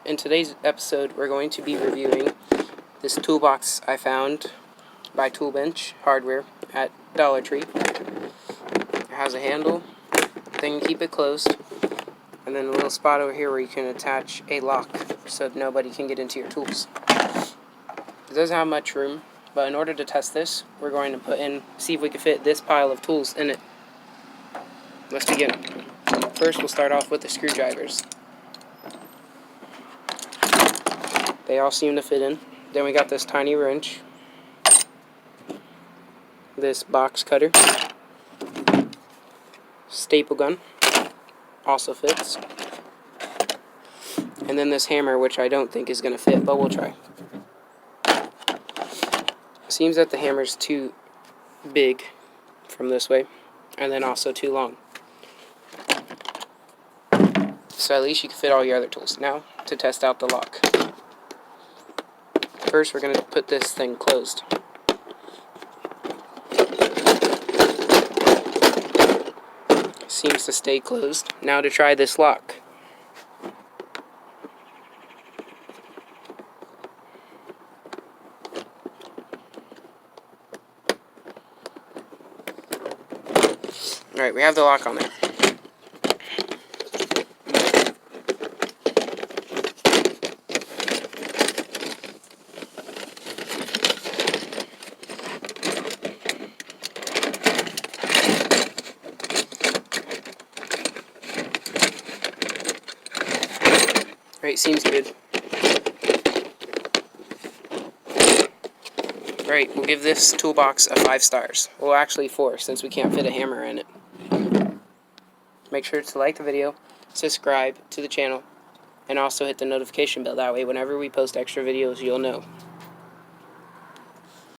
In today's episode, we're going to be reviewing this toolbox I found by Toolbench Hardware at Dollar Tree. It has a handle, thing to keep it closed, and then a little spot over here where you can attach a lock so nobody can get into your tools. It doesn't have much room, but in order to test this, we're going to see if we can fit this pile of tools in it. Let's begin. First, we'll start off with the screwdrivers. They all seem to fit in. Then we got this tiny wrench, this box cutter, staple gun, also fits, and then this hammer, which I don't think is going to fit, but we'll try. It seems that the hammer's too big from this way, and then also too long. So at least you can fit all your other tools. Now, to test out the lock. First, we're going to put this thing closed. Seems to stay closed. Now to try this lock. Alright, we have the lock on there. Right, seems good. Right, we'll give this toolbox a 5 stars. Well, actually 4, since we can't fit a hammer in it. Make sure to like the video, subscribe to the channel, and also hit the notification bell. That way, whenever we post extra videos, you'll know.